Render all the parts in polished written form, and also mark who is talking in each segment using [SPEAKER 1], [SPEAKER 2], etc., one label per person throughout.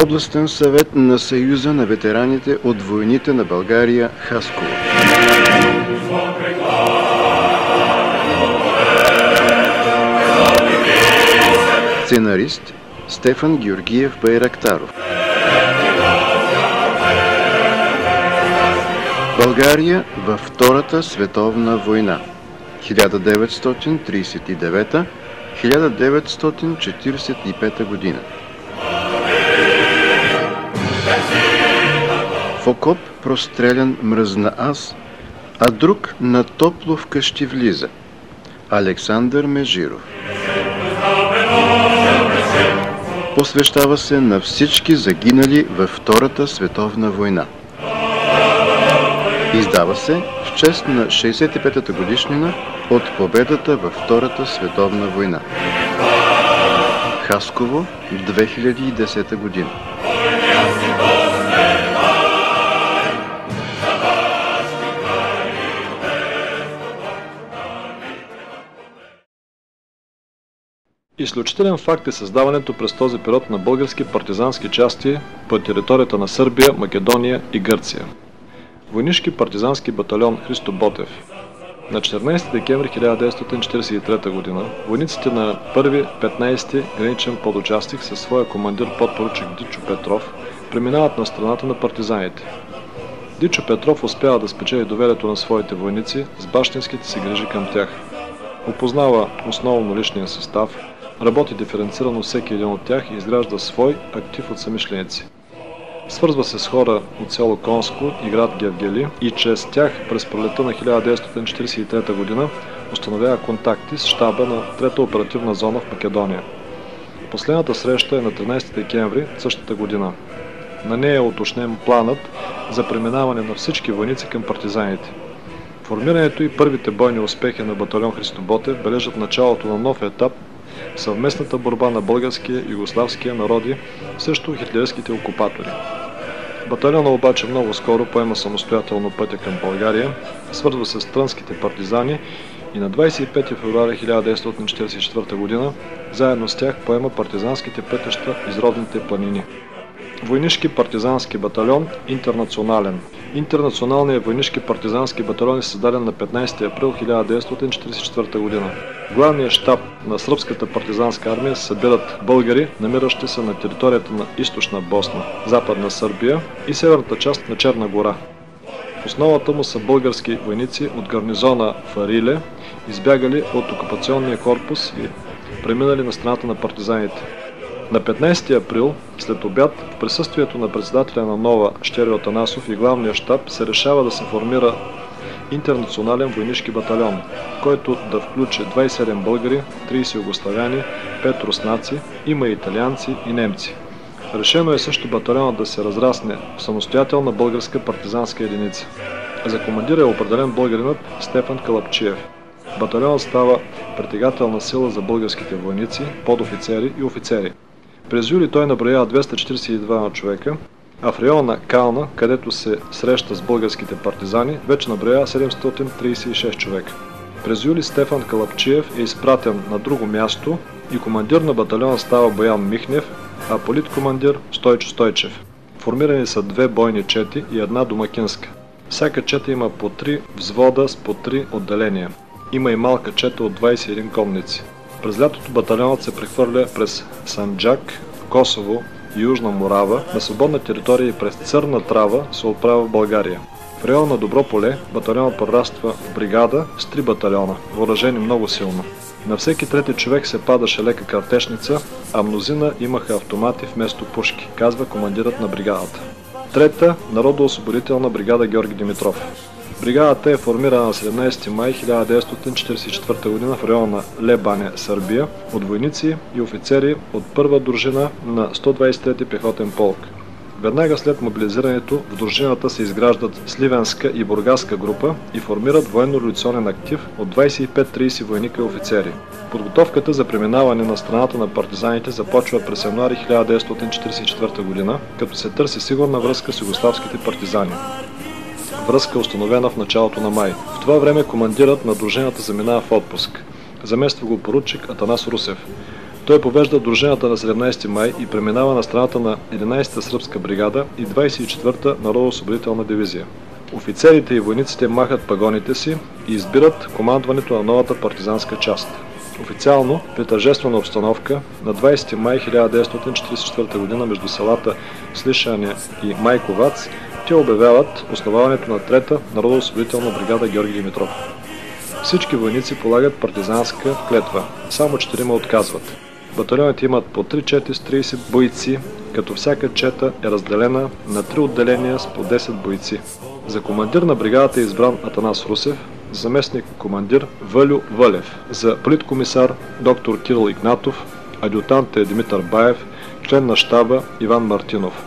[SPEAKER 1] Областен съвет на Съюза на ветераните от войните на България, Хасково. Сценарист Стефан Георгиев Байрактаров. България във Втората световна война 1939-1945 година. В окоп прострелян мръзна аз, а друг на топло вкъщи влиза. Александър Межиров. Посвещава се на всички загинали във Втората световна война. Издава се в чест на 65-та годишнина от победата във Втората световна война. Хасково, 2010 година.
[SPEAKER 2] Изключителен факт е създаването през този период на български партизански части по територията на Сърбия, Македония и Гърция. Войнишки партизански батальон Христо Ботев. На 14 декември 1943 г. войниците на 1-15 граничен подучастък със своя командир подпоручик Дичо Петров преминават на страната на партизаните. Дичо Петров успява да спечели доверието на своите войници с бащинските си грижи към тях. Опознава основно личния състав, работи диференцирано всеки един от тях и изгражда свой актив от самишленици. Свързва се с хора от село Конско и град Гевгели и чрез тях през пролетта на 1943 г. установява контакти с щаба на 3-та оперативна зона в Македония. Последната среща е на 13 декември същата година. На нея е уточнен планът за преминаване на всички войници към партизаните. Формирането и първите бойни успехи на батальон Христо Ботев бележат началото на нов етап в съвместната борба на българския и югославския народи срещу хитлеристските окупатори. Батальона обаче много скоро поема самостоятелно пътя към България, свързва се с трънските партизани и на 25 февруари 1944 г. заедно с тях поема партизанските пътища из родните планини. Войнишки партизански батальон Интернационален. Интернационалният войнишки партизански батальон е създаден на 15 април 1944 г. В главния щаб на сръбската партизанска армия се събират българи, намиращи се на територията на източна Босна, западна Сърбия и северната част на Черна гора. В основата му са български войници от гарнизона Фариле, избягали от окупационния корпус и преминали на страната на партизаните. На 15 април, след обяд, в присъствието на председателя на Нова Щерьо Атанасов и главния щаб се решава да се формира интернационален войнишки батальон, който да включи 27 българи, 30 югославяни, 5 руснаци, има и италианци и немци. Решено е също батальонът да се разрасне в самостоятелна българска партизанска единица. За командир е определен българинът Стефан Калапчиев. Батальонът става притегателна сила за българските войници, подофицери и офицери. През юли той наброява 242 човека, а в района на Кална, където се среща с българските партизани, вече наброява 736 човека. През юли Стефан Калапчиев е изпратен на друго място и командир на батальона става Боян Михнев, а политкомандир Стойчо Стойчев. Формирани са 2 бойни чети и 1 домакинска. Всяка чета има по 3 взвода с по 3 отделения. Има и малка чета от 21 конници. През лятото батальонът се прехвърля през Санджак, Косово и Южна Морава на свободна територия и през Църна Трава се отправя в България. В района на Доброполе батальонът прораства в бригада с 3 батальона, въоръжени много силно. На всеки трети човек се падаше лека картечница, а мнозина имаха автомати вместо пушки, казва командирът на бригадата. Трета народоосвободителна бригада Георги Димитров. Бригадата е формирана на 17 май 1944 г. в района на Лебане, Сърбия, от войници и офицери от първа дружина на 123 пехотен полк. Веднага след мобилизирането в дружината се изграждат Сливенска и Бургаска група и формират военно-революционен актив от 25-30 войника и офицери. Подготовката за преминаване на страната на партизаните започва през януари 1944 г., като се търси сигурна връзка с югославските партизани. Връзка установена в началото на май. В това време командирът на дружината заминава в отпуск. Замества го поручик Атанас Русев. Той повежда дружината на 17 май и преминава на страната на 11-та сръбска бригада и 24-та народно-освободителна дивизия. Офицерите и войниците махат пагоните си и избират командването на новата партизанска част. Официално, при тържествена обстановка, на 20 май 1944 г. между селата Слишане и Майковац, те обявяват основаването на 3-та народно-освободителна бригада Георги Димитров. Всички войници полагат партизанска клетва, само 4 отказват. Батальоните имат по 3 чети с 30 бойци, като всяка чета е разделена на 3 отделения с по 10 бойци. За командир на бригадата е избран Атанас Русев, заместник командир Валю Вълев, за политкомисар доктор Кирил Игнатов, адютант е Димитър Баев, член на щаба Иван Мартинов.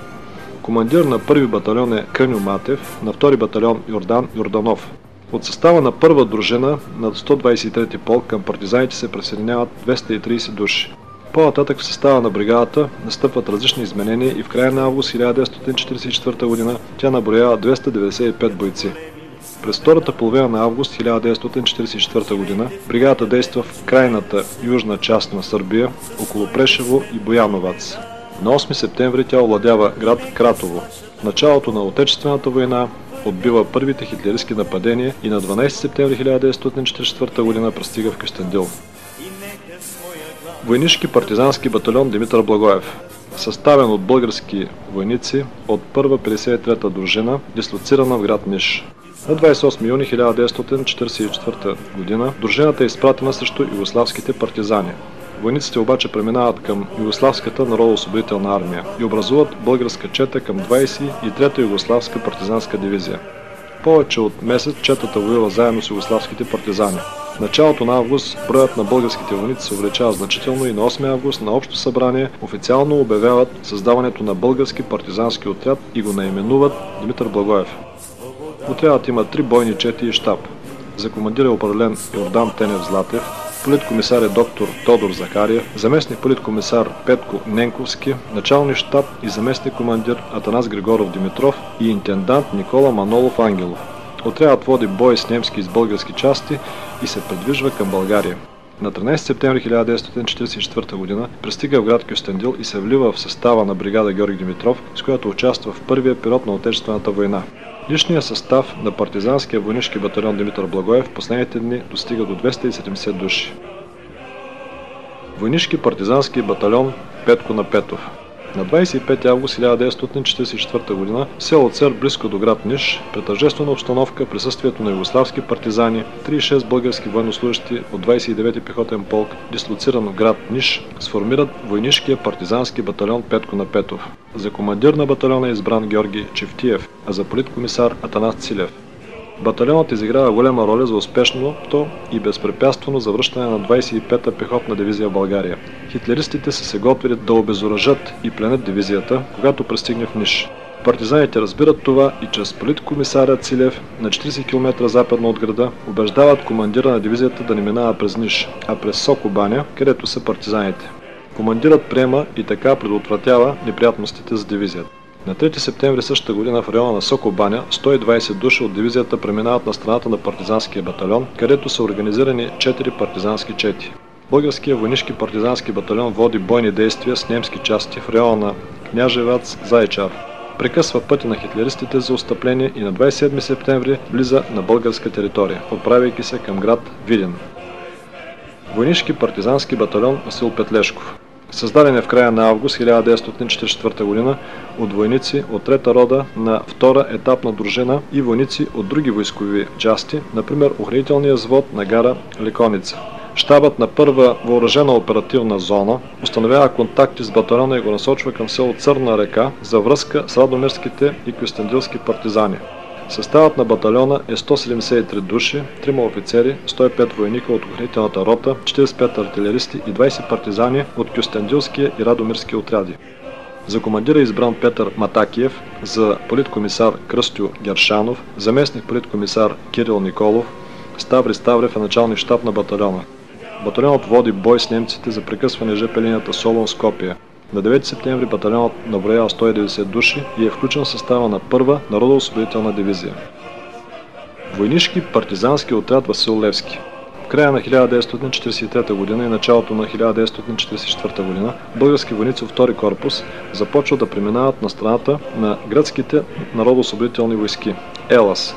[SPEAKER 2] Командир на първи батальон е Къню Матев, на втори батальон Йордан Йорданов. От състава на първа дружина на 123-ти полк към партизаните се присъединяват 230 души. По-нататък в състава на бригадата настъпват различни изменения и в края на август 1944 г. тя наброява 295 бойци. През втората половина на август 1944 г. бригадата действа в крайната южна част на Сърбия, около Прешево и Бояновац. На 8 септември тя овладява град Кратово. В началото на Отечествената война отбива първите хитлеристки нападения и на 12 септември 1944 г. пристига в Кюстендил. Войнишки партизански батальон Димитър Благоев, съставен от български войници от първа 53-та дружина, дислоцирана в град Ниш. На 28 юни 1944 г. дружината е изпратена срещу югославските партизани. Войниците обаче преминават към Югославската народно-освободителна армия и образуват българска чета към 23-та югославска партизанска дивизия. Повече от месец четата воюва заедно с югославските партизани. В началото на август броят на българските войници се увеличава значително и на 8 август на общо събрание официално обявяват създаването на български партизански отряд и го наименуват Димитър Благоев. Отрядът има 3 бойни чети и щаб. За командир е определен Йордан Тенев Златев, политкомисар е доктор Тодор Захариев, заместник политкомисар Петко Ненковски, началник щаб и заместник командир Атанас Григоров Димитров и интендант Никола Манолов Ангелов. Отрядът води бой с немски и с български части и се придвижва към България. На 13 септември 1944 г. пристига в град Кюстендил и се влива в състава на бригада Георги Димитров, с която участва в първия период на Отечествената война. Личният състав на партизанския войнишки батальон Димитър Благоев в последните дни достига до 270 души. Войнишки партизански батальон Петко на Петов. На 25 август 1944 г. в село Цер, близко до град Ниш, при тържествена обстановка, присъствието на югославски партизани, 36 български военнослужащи от 29-ти пехотен полк, дислоциран в град Ниш, сформират войнишкия партизански батальон Петко на Петов. За командир на батальона е избран Георги Чевтиев, а за политкомисар Атанас Цилев. Батальонът изиграва голема роля за успешното и безпрепятствено завръщане на 25-та пехотна дивизия в България. Хитлеристите са се готвили да обезоръжат и пленят дивизията, когато пристигне в Ниш. Партизаните разбират това и чрез политкомисаря Цилев на 40 км западно от града убеждават командира на дивизията да не минава през Ниш, а през Сокобаня, където са партизаните. Командирът приема и така предотвратява неприятностите за дивизията. На 3 септември същата година в района на Сокобаня 120 души от дивизията преминават на страната на партизанския батальон, където са организирани 4 партизански чети. Българският войнишки партизански батальон води бойни действия с немски части в района на Княжевац, Зайчар. Прекъсва пътя на хитлеристите за отстъпление и на 27 септември влиза на българска територия, отправяйки се към град Видин. Войнишки партизански батальон Васил Петлешков. Създаден е в края на август 1944 г. от войници от трета рода на втора етапна дружина и войници от други войскови части, например охранителния взвод на гара Ликоница. Щабът на първа въоръжена оперативна зона установява контакти с батальона и го насочва към село Църна река за връзка с радомирските и кюстендилски партизани. Съставът на батальона е 173 души, 3 офицери, 105 войника от охранителната рота, 45 артилеристи и 20 партизани от кюстендилския и радомирски отряди. За командира е избран Петър Матакиев, за политкомисар Кръстю Гершанов, заместник политкомисар Кирил Николов, Ставри Ставрев е началник щаб на батальона. Батальонът води бой с немците за прекъсване ЖП линията Солун-Скопие. На 9 септември батальонът наброява 190 души и е включен в състава на първа народно-освободителна дивизия. Войнишки партизански отряд Васил Левски. края на 1943 г. и началото на 1944 г. български войници от втори корпус започват да преминават на страната на гръцките народоосвободителни войски – ЕЛАС.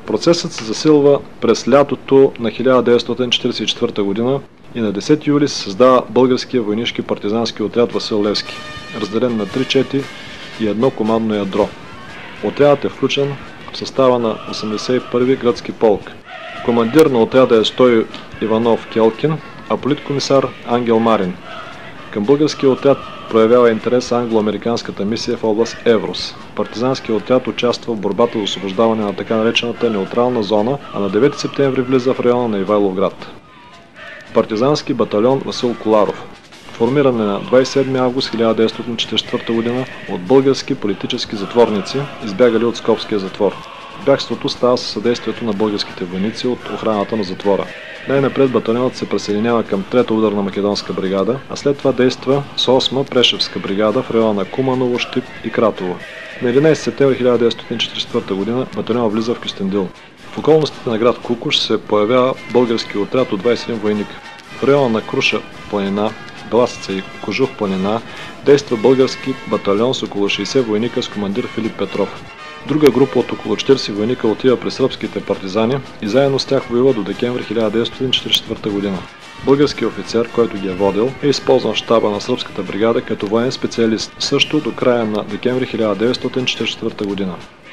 [SPEAKER 2] Процесът се засилва през лятото на 1944 г. и на 10 юли се създава българския войнишки партизански отряд Васил Левски, разделен на 3 чети и едно командно ядро. Отрядът е включен в състава на 81-ви гръцки полк. Командир на отряда е Стою Иванов Келкин, а политкомисар Ангел Марин. Към българския отряд проявява интерес англо-американската мисия в област Еврос. Партизанският отряд участва в борбата за освобождаване на така наречената неутрална зона, а на 9 септември влиза в района на Ивайловград. Партизански батальон Васил Коларов. Формиран е на 27 август 1944 г. от български политически затворници, избягали от Скопския затвор. Бягството става със съдействието на българските войници от охраната на затвора. Най-напред батальонът се присъединява към 3-та ударна македонска бригада, а след това действа с 8-ма Прешевска бригада в района на Куманово, Щип и Кратово. На 11 септември 1944 г. батальонът влиза в Кюстендил. В околностите на град Кукуш се появява български отряд от 21 войника. В района на Круша планина, Бласица и Кожух планина действа български батальон с около 60 войника с командир Филип Петров. Друга група от около 40 войника отива при сръбските партизани и заедно с тях воюва до декември 1944 г. Българският офицер, който ги е водил, е използван в щаба на сръбската бригада като военен специалист, също до края на декември 1944 г.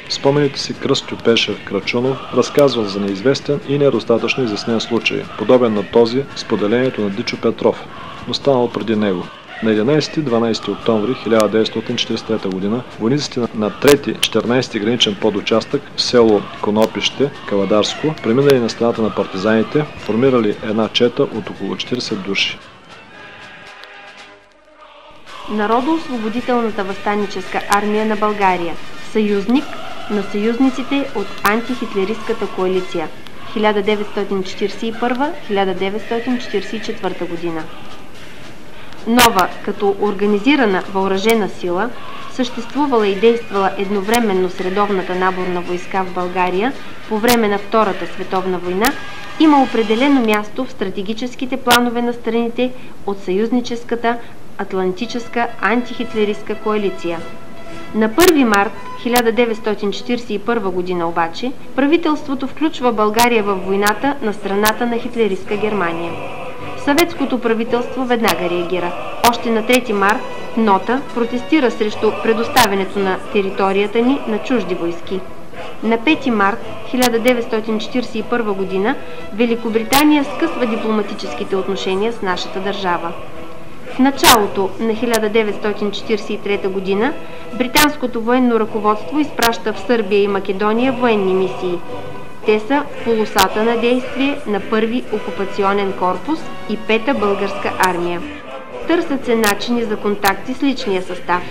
[SPEAKER 2] В спомените си Кръстю Пешев Крачунов разказва за неизвестен и недостатъчно изяснен случай, подобен на този с поделението на Дичо Петров, но станал преди него. На 11-12 октомври 1943 г. войниците на 3-14 граничен подучастък в село Конопище, Кавадарско, преминали на страната на партизаните, формирали една чета от около 40 души.
[SPEAKER 3] Народоосвободителната въстаническа армия на България. Съюзник на съюзниците от антихитлеристката коалиция 1941-1944 година. Нова като организирана въоръжена сила, съществувала и действала едновременно с редовната наборна войска в България по време на Втората световна война, има определено място в стратегическите планове на страните от съюзническата Атлантическа антихитлеристка коалиция. На 1 март 1941 година обаче правителството включва България във войната на страната на хитлеристка Германия. Съветското правителство веднага реагира. Още на 3 март нота протестира срещу предоставянето на територията ни на чужди войски. На 5 март 1941 година Великобритания скъсва дипломатическите отношения с нашата държава. В началото на 1943 година британското военно ръководство изпраща в Сърбия и Македония военни мисии. Те са в полосата на действие на първи окупационен корпус и 5-та българска армия. Търсят се начини за контакти с личния състав.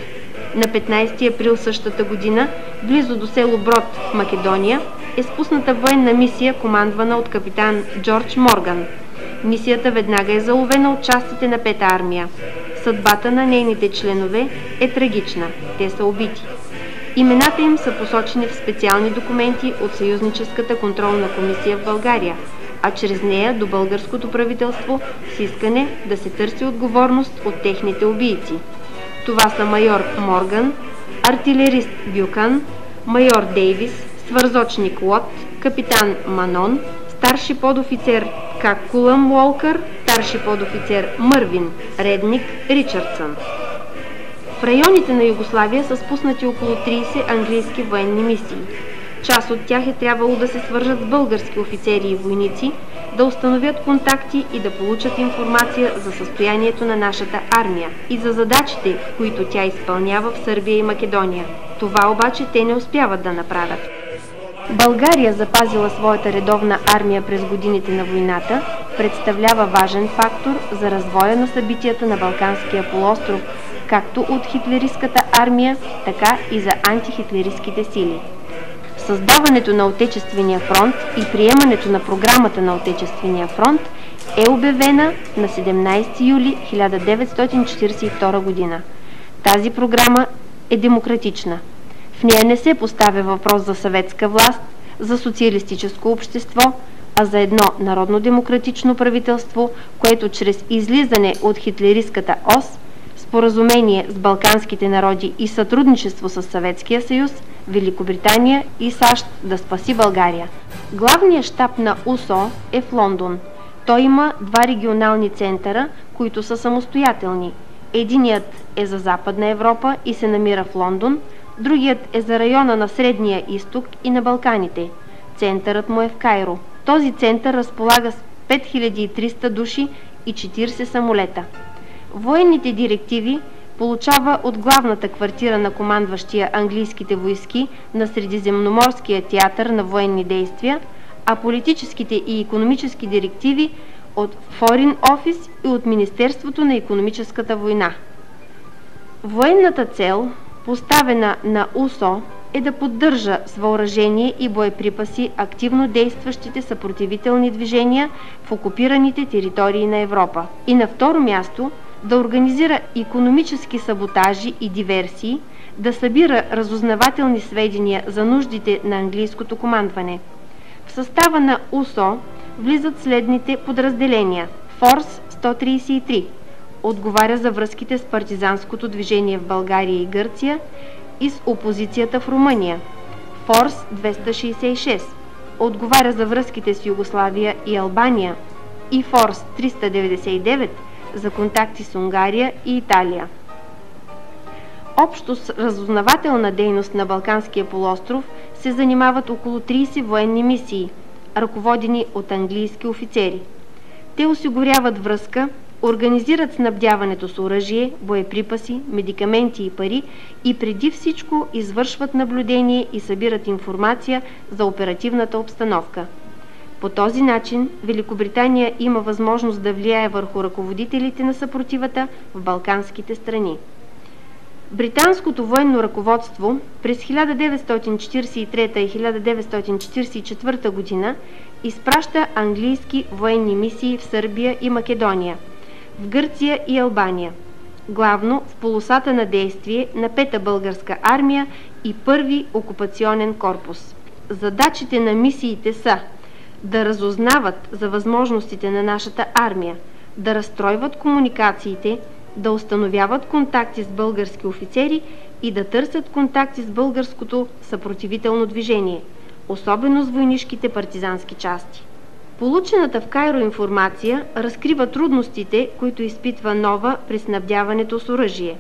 [SPEAKER 3] На 15 април същата година, близо до село Брод в Македония, е спусната военна мисия, командвана от капитан Джордж Морган. Мисията веднага е заловена от частите на 5-та армия. Съдбата на нейните членове е трагична. Те са убити. Имената им са посочени в специални документи от Съюзническата контролна комисия в България, а чрез нея до българското правителство с искане да се търси отговорност от техните убийци. Това са майор Морган, артилерист Бюкан, майор Дейвис, свързочник Лот, капитан Манон, старши подофицер Какулъм Уолкър, старши подофицер Мървин, редник Ричардсън. В районите на Югославия са спуснати около 30 английски военни мисии. Част от тях е трябвало да се свържат с български офицери и войници, да установят контакти и да получат информация за състоянието на нашата армия и за задачите, които тя изпълнява в Сърбия и Македония. Това обаче те не успяват да направят. България, запазила своята редовна армия през годините на войната, представлява важен фактор за развоя на събитията на Балканския полуостров, както от хитлеристката армия, така и за антихитлеристските сили. Създаването на Отечествения фронт и приемането на програмата на Отечествения фронт е обявена на 17 юли 1942 година. Тази програма е демократична. В нея не се поставя въпрос за съветска власт, за социалистическо общество, а за едно народно-демократично правителство, което чрез излизане от хитлеристката ос, споразумение с балканските народи и сътрудничество с Съветския съюз, Великобритания и САЩ да спаси България. Главният щаб на УСО е в Лондон. Той има два регионални центъра, които са самостоятелни. Единият е за Западна Европа и се намира в Лондон, другият е за района на Средния изток и на Балканите. Центърът му е в Кайро. Този център разполага с 5300 души и 40 самолета. Военните директиви получава от главната квартира на командващия английските войски на Средиземноморския театър на военни действия, а политическите и икономически директиви от Foreign Office и от Министерството на икономическата война. Военната цел, поставена на УСО, е да поддържа с въоръжение и боеприпаси активно действащите съпротивителни движения в окупираните територии на Европа. И на второ място, да организира икономически саботажи и диверсии, да събира разузнавателни сведения за нуждите на английското командване. В състава на УСО влизат следните подразделения. Форс 133 отговаря за връзките с партизанското движение в България и Гърция и с опозицията в Румъния. Форс 266 отговаря за връзките с Югославия и Албания и Форс 399 за контакти с Унгария и Италия. Общо с разузнавателна дейност на Балканския полуостров се занимават около 30 военни мисии, ръководени от английски офицери. Те осигуряват връзка, организират снабдяването с оръжие, боеприпаси, медикаменти и пари и преди всичко извършват наблюдение и събират информация за оперативната обстановка. По този начин Великобритания има възможност да влияе върху ръководителите на съпротивата в балканските страни. Британското военно ръководство през 1943 и 1944 година изпраща английски военни мисии в Сърбия и Македония, в Гърция и Албания, главно в полосата на действие на 5-та българска армия и 1-ви окупационен корпус. Задачите на мисиите са да разузнават за възможностите на нашата армия, да разстройват комуникациите, да установяват контакти с български офицери и да търсят контакти с българското съпротивително движение, особено с войнишките партизански части. Получената в Кайро информация разкрива трудностите, които изпитва Нова при снабдяването с оръжие.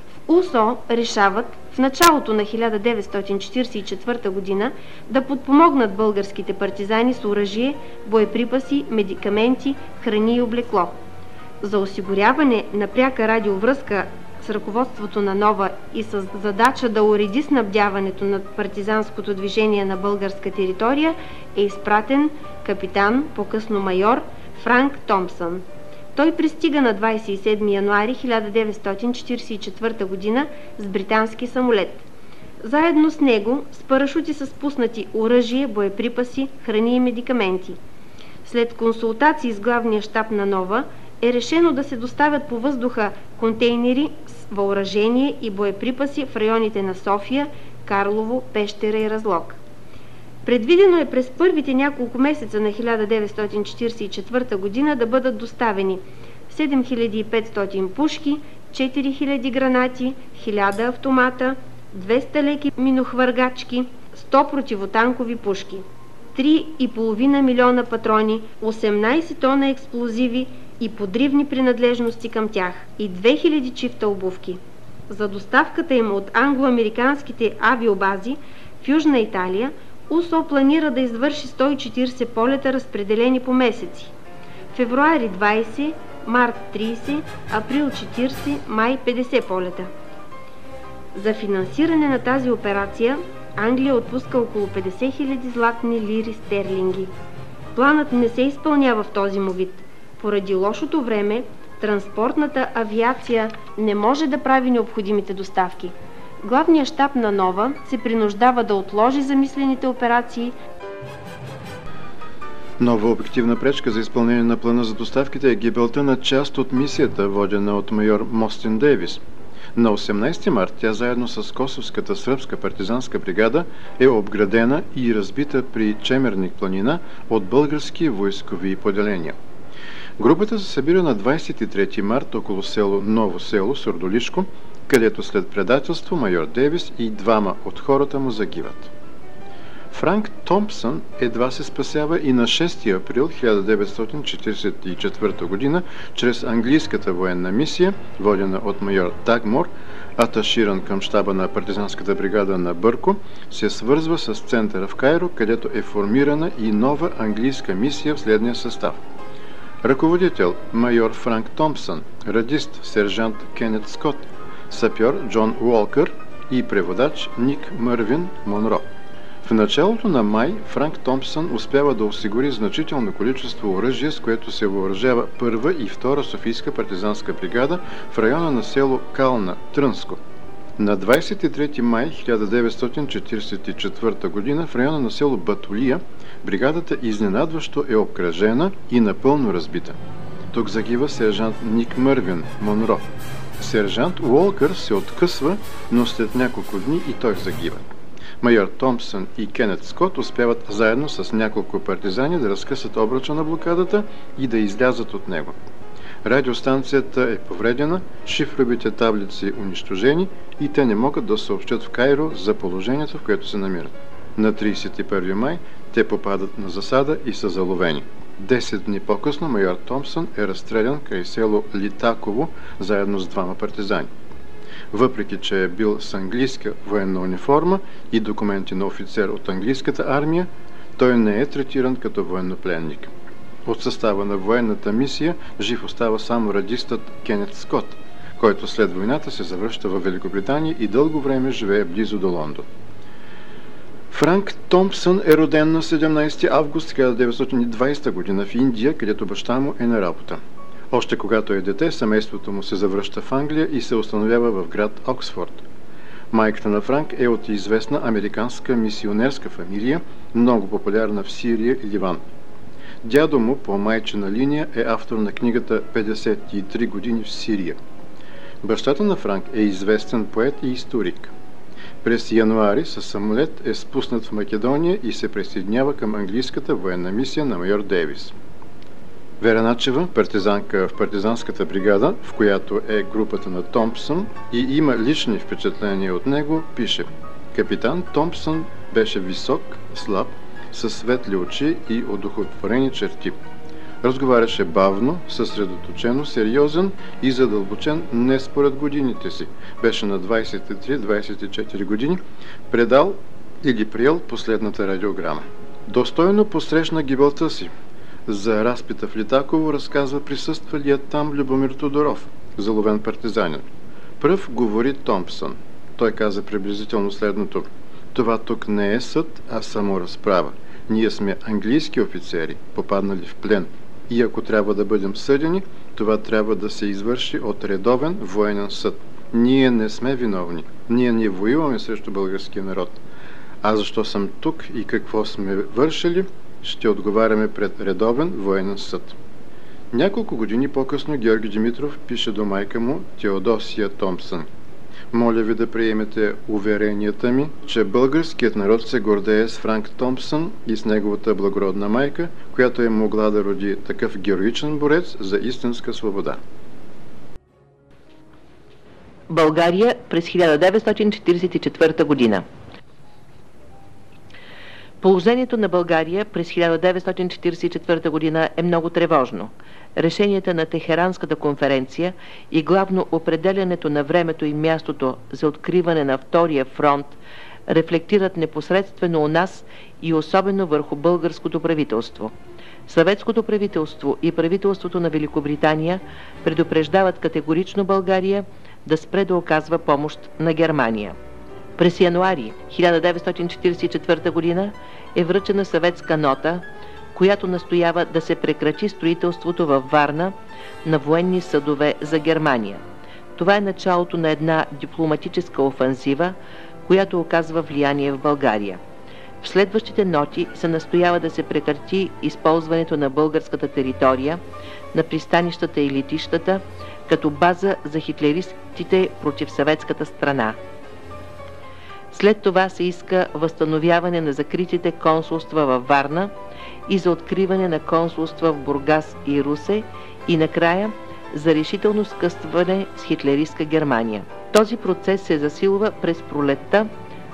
[SPEAKER 3] В УСО решават в началото на 1944 година да подпомогнат българските партизани с оръжие, боеприпаси, медикаменти, храни и облекло. За осигуряване на пряка радиовръзка с ръководството на Нова и с задача да уреди снабдяването на партизанското движение на българска територия е изпратен капитан, по-късно майор Франк Томпсън. Той пристига на 27 януари 1944 г. с британски самолет. Заедно с него с парашути са спуснати оръжие, боеприпаси, храни и медикаменти. След консултации с главния щаб на Нова е решено да се доставят по въздуха контейнери с въоръжение и боеприпаси в районите на София, Карлово, Пещера и Разлог. Предвидено е през първите няколко месеца на 1944 година да бъдат доставени 7500 пушки, 4000 гранати, 1000 автомата, 200 леки минохвъргачки, 100 противотанкови пушки, 3,5 милиона патрони, 18 тона експлозиви и подривни принадлежности към тях и 2000 чифта обувки. За доставката им от англо-американските авиобази в Южна Италия УСО планира да извърши 140 полета, разпределени по месеци. Февруари 20, март 30, април 40, май 50 полета. За финансиране на тази операция Англия отпуска около 50 000 златни лири стерлинги. Планът не се изпълнява в този му вид. Поради лошото време, транспортната авиация не може да прави необходимите доставки. Главният щаб на Нова се принуждава да отложи замислените операции.
[SPEAKER 1] Нова обективна пречка за изпълнение на плана за доставките е гибелта на част от мисията, водена от майор Мостин Дейвис. На 18 март тя заедно с Косовската сръбска партизанска бригада е обградена и разбита при Чемерник планина от български войскови поделения. Групата се събира на 23 март около село Ново село, Сурдолишко, където след предателство майор Дейвис и двама от хората му загиват. Франк Томпсън едва се спасява и на 6 април 1944 г. чрез английската военна мисия, водена от майор Дагмор, аташиран към щаба на партизанската бригада на Бърко, се свързва с центъра в Кайро, където е формирана и нова английска мисия в следния състав. Ръководител майор Франк Томпсън, радист сержант Кенет Скот, сапьор Джон Уолкър и преводач Ник Мървин Монро. В началото на май Франк Томпсън успява да осигури значително количество оръжие, с което се въоръжава първа и втора Софийска партизанска бригада в района на село Кална, Трънско. На 23 май 1944 г. в района на село Батулия бригадата изненадващо е обкръжена и напълно разбита. Тук загива сержант Ник Мървин Монро. Сержант Уолкър се откъсва, но след няколко дни и той загива. Майор Томпсън и Кенет Скот успяват заедно с няколко партизани да разкъсат обръча на блокадата и да излязат от него. Радиостанцията е повредена, шифровите таблици унищожени и те не могат да съобщят в Кайро за положението, в което се намират. На 31 май те попадат на засада и са заловени. 10 дни по-късно майор Томпсън е разстрелян край село Литаково заедно с двама партизани. Въпреки че е бил с английска военна униформа и документи на офицер от английската армия, той не е третиран като военнопленник. От състава на военната мисия жив остава само радистът Кенет Скот, който след войната се завръща в Великобритания и дълго време живее близо до Лондон. Франк Томпсън е роден на 17 август 1920 г. в Индия, където баща му е на работа. Още когато е дете, семейството му се завръща в Англия и се установява в град Оксфорд. Майката на Франк е от известна американска мисионерска фамилия, много популярна в Сирия и Ливан. Дядо му по майчина линия е автор на книгата «53 години в Сирия». Бащата на Франк е известен поет и историк. През януари със самолет е спуснат в Македония и се присъединява към английската военна мисия на майор Дейвис. Вера Начева, партизанка в партизанската бригада, в която е групата на Томпсън и има лични впечатления от него, пише: капитан Томпсън беше висок, слаб, със светли очи и одухотворени черти. Разговаряше бавно, съсредоточено, сериозен и задълбочен не според годините си. Беше на 23-24 години, предал или приел последната радиограма. Достойно посрещна гибелта си. За разпита в Литаково разказва присъствалият там Любомир Тодоров, заловен партизанин. Пръв говори Томпсън. Той каза приблизително следното: това тук не е съд, а само разправа. Ние сме английски офицери, попаднали в плен. И ако трябва да бъдем съдени, това трябва да се извърши от редовен военен съд. Ние не сме виновни. Ние не воюваме срещу българския народ. А защо съм тук и какво сме вършили, ще отговаряме пред редовен военен съд. Няколко години по-късно Георги Димитров пише до майка му Теодосия Томпсън: моля ви да приемете уверенията ми, че българският народ се гордее с Франк Томпсън и с неговата благородна майка, която е могла да роди такъв героичен борец за истинска свобода.
[SPEAKER 4] България през 1944 година. Положението на България през 1944 година е много тревожно. Решенията на Техеранската конференция и главно определянето на времето и мястото за откриване на Втория фронт рефлектират непосредствено у нас и особено върху българското правителство. Съветското правителство и правителството на Великобритания предупреждават категорично България да спре да оказва помощ на Германия. През януари 1944 година е връчена съветска нота, която настоява да се прекрати строителството във Варна на военни съдове за Германия. Това е началото на една дипломатическа офанзива, която оказва влияние в България. В следващите ноти се настоява да се прекрати използването на българската територия, на пристанищата и летищата, като база за хитлеристите против съветската страна. След това се иска възстановяване на закритите консулства във Варна и за откриване на консулства в Бургас и Русе и накрая за решително скъсване с хитлеристка Германия. Този процес се засилва през пролетта,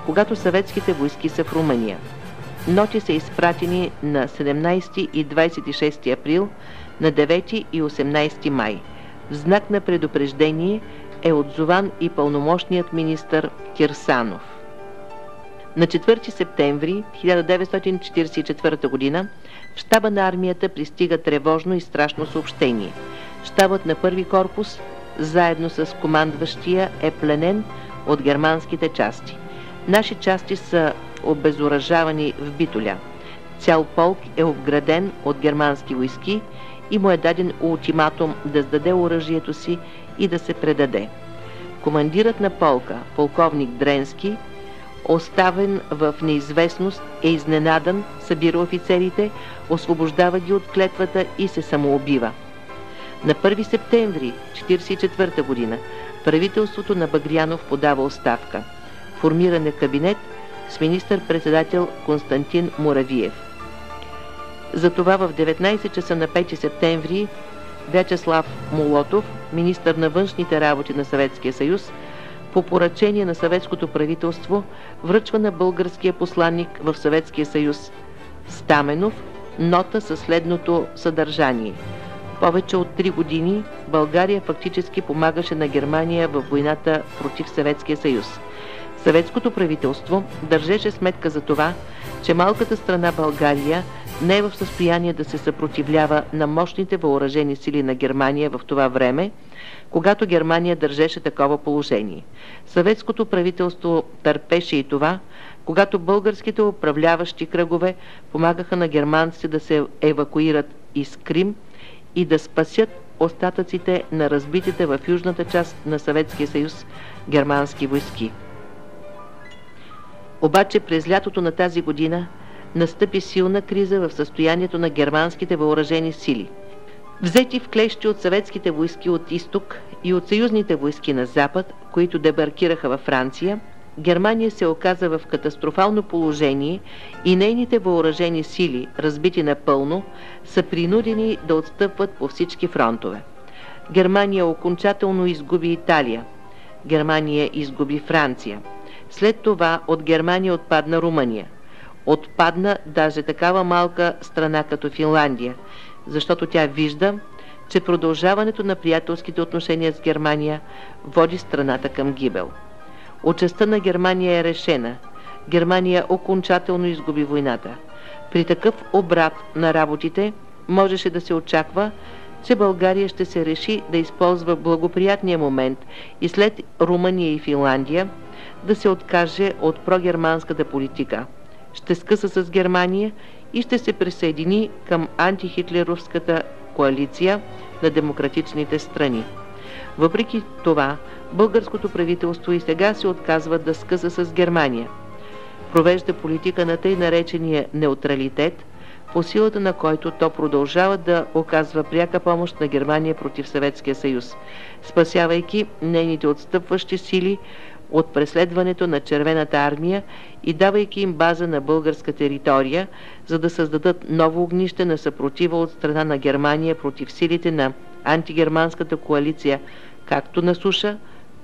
[SPEAKER 4] когато съветските войски са в Румъния. Ноти са изпратени на 17 и 26 април, на 9 и 18 май. В знак на предупреждение е отзован и пълномощният министър Кирсанов. На 4 септември 1944 г. в щаба на армията пристига тревожно и страшно съобщение. Щабът на първи корпус, заедно с командващия, е пленен от германските части. Наши части са обезоръжавани в Битоля. Цял полк е обграден от германски войски и му е даден ултиматум да сдаде оръжието си и да се предаде. Командирът на полка, полковник Дренски, оставен в неизвестност, е изненадан, събира офицерите, освобождава ги от клетвата и се самоубива. На 1 септември 1944 г. правителството на Багрянов подава оставка. Формиран е кабинет с министър-председател Константин Муравиев. Затова в 19 часа на 5 септември Вячеслав Молотов, министър на външните работи на Съветския съюз, по поръчение на съветското правителство, връчва на българския посланник в Съветския съюз Стаменов нота със следното съдържание. Повече от 3 години България фактически помагаше на Германия във войната против Съветския съюз. Съветското правителство държеше сметка за това, че малката страна България не е в състояние да се съпротивлява на мощните въоръжени сили на Германия в това време, когато Германия държеше такова положение. Съветското правителство търпеше и това, когато българските управляващи кръгове помагаха на германците да се евакуират из Крим и да спасят остатъците на разбитите в южната част на Съветския съюз германски войски. Обаче през лятото на тази година настъпи силна криза в състоянието на германските въоръжени сили. Взети в клещи от съветските войски от изток и от съюзните войски на запад, които дебаркираха във Франция, Германия се оказа в катастрофално положение и нейните въоръжени сили, разбити напълно, са принудени да отстъпват по всички фронтове. Германия окончателно изгуби Италия. Германия изгуби Франция. След това от Германия отпадна Румъния. Отпадна даже такава малка страна като Финландия, защото тя вижда, че продължаването на приятелските отношения с Германия води страната към гибел. Участта на Германия е решена. Германия окончателно изгуби войната. При такъв обрат на работите можеше да се очаква, че България ще се реши да използва благоприятния момент и след Румъния и Финландия да се откаже от прогерманската политика. Ще скъса с Германия и ще се присъедини към антихитлеровската коалиция на демократичните страни. Въпреки това, българското правителство и сега се отказва да скъса с Германия. Провежда политика на тъй наречения неутралитет, по силата на който то продължава да оказва пряка помощ на Германия против Съветския съюз, спасявайки нейните отстъпващи сили от преследването на Червената армия и давайки им база на българска територия, за да създадат ново огнище на съпротива от страна на Германия против силите на антигерманската коалиция, както на суша,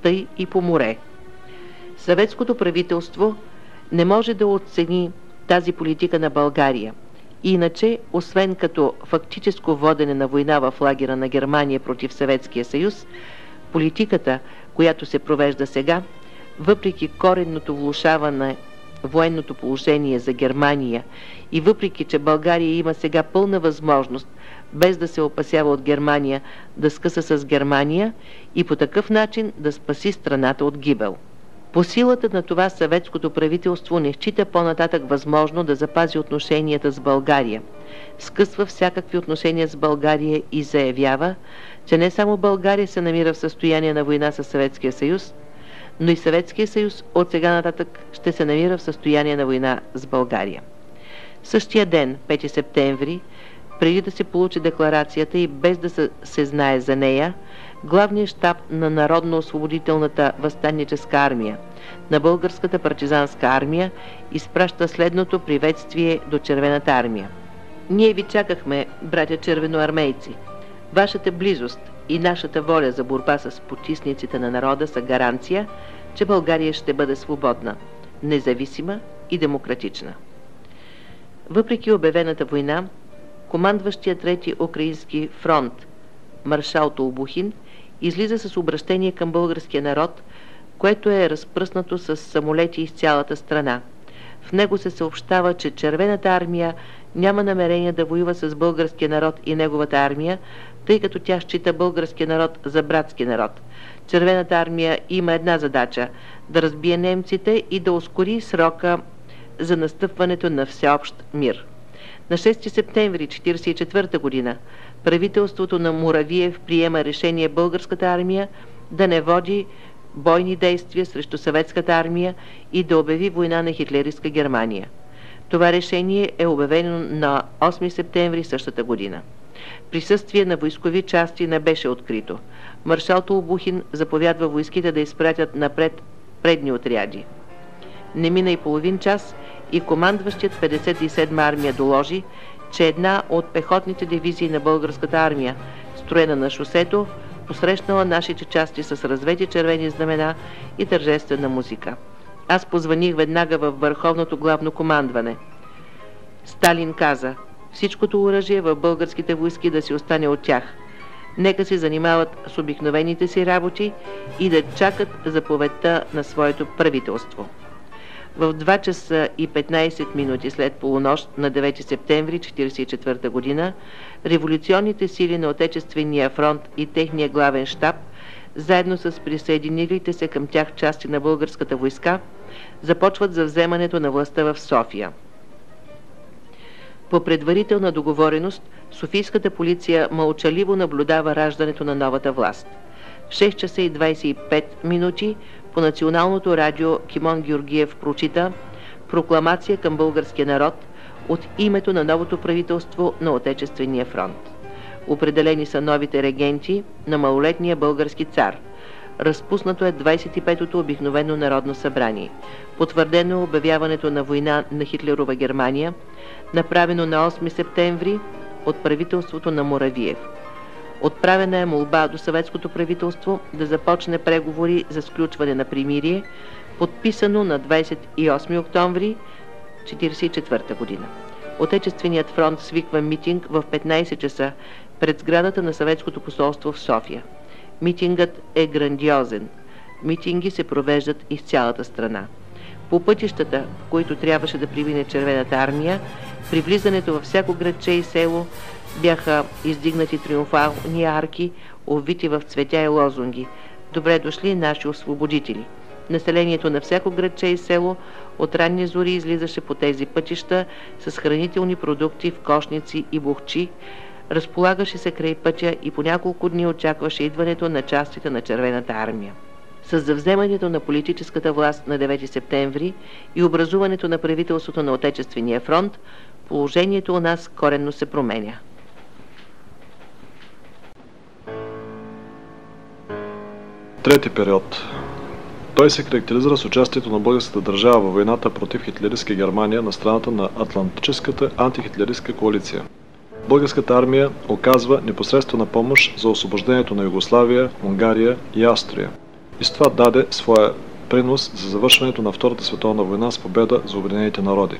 [SPEAKER 4] тъй и по море. Съветското правителство не може да оцени тази политика на България. Иначе, освен като фактическо водене на война в лагера на Германия против Съветския съюз, политиката, която се провежда сега, въпреки коренното влошаване военното положение за Германия и въпреки, че България има сега пълна възможност, без да се опасява от Германия, да скъса с Германия и по такъв начин да спаси страната от гибел. По силата на това съветското правителство не счита по-нататък възможно да запази отношенията с България. Скъсва всякакви отношения с България и заявява, че не само България се намира в състояние на война с Съветския съюз, но и Съветския съюз от сега нататък ще се намира в състояние на война с България. Същия ден, 5 септември, преди да се получи декларацията и без да се знае за нея, Главният щаб на Народно-освободителната въстанническа армия, на Българската партизанска армия, изпраща следното приветствие до Червената армия. Ние ви чакахме, братя червеноармейци. Вашата близост и нашата воля за борба с потисниците на народа са гаранция, че България ще бъде свободна, независима и демократична. Въпреки обявената война, командващия Трети Украински фронт маршал Толбухин излиза с обращение към българския народ, което е разпръснато с самолети из цялата страна. В него се съобщава, че Червената армия няма намерение да воюва с българския народ и неговата армия, тъй като тя счита българския народ за братски народ. Червената армия има една задача – да разбие немците и да ускори срока за настъпването на всеобщ мир. На 6 септември 1944 година правителството на Муравиев приема решение българската армия да не води бойни действия срещу съветската армия и да обяви война на хитлеристка Германия. Това решение е обявено на 8 септември същата година. Присъствие на войскови части не беше открито. Маршал Толбухин заповядва войските да изпратят напред предни отряди. Не мина и половин час и командващият 57-ма армия доложи, че една от пехотните дивизии на българската армия, строена на шосето, посрещнала нашите части с развети червени знамена и тържествена музика. Аз позваних веднага във Върховното главно командване. Сталин каза: всичкото оръжие в българските войски да си остане от тях. Нека се занимават с обикновените си работи и да чакат заповедта на своето правителство. В 2 часа и 15 минути след полунощ на 9 септември 1944 година революционните сили на Отечествения фронт и техния главен щаб, заедно с присъединилите се към тях части на българската войска, започват за вземането на властта в София. По предварителна договореност, софийската полиция мълчаливо наблюдава раждането на новата власт. В 6 часа и 25 минути по националното радио Кимон Георгиев прочита прокламация към българския народ от името на новото правителство на Отечествения фронт. Определени са новите регенти на малолетния български цар. Разпуснато е 25-то обикновено народно събрание. Потвърдено е обявяването на война на Хитлерова Германия, направено на 8 септември от правителството на Муравиев. Отправена е молба до съветското правителство да започне преговори за сключване на примирие, подписано на 28 октомври 1944 година. Отечественият фронт свиква митинг в 15 часа пред сградата на съветското посолство в София. Митингът е грандиозен. Митинги се провеждат из цялата страна. По пътищата, по които трябваше да премине Червената армия, при влизането във всяко градче и село бяха издигнати триумфални арки, обвити в цветя и лозунги: „Добре дошли, наши освободители!“ Населението на всяко градче и село от ранни зори излизаше по тези пътища с хранителни продукти в кошници и бухчи, разполагаше се край пътя и по няколко дни очакваше идването на частите на Червената армия. С завземането на политическата власт на 9 септември и образуването на правителството на Отечествения фронт, положението у нас коренно се променя.
[SPEAKER 2] Трети период. Той се характеризира с участието на българската държава във войната против хитлеристка Германия на страната на Атлантическата антихитлеристка коалиция. Българската армия оказва непосредствена помощ за освобождението на Югославия, Унгария и Австрия. И с това даде своя принос за завършването на Втората световна война с победа за Обединените народи.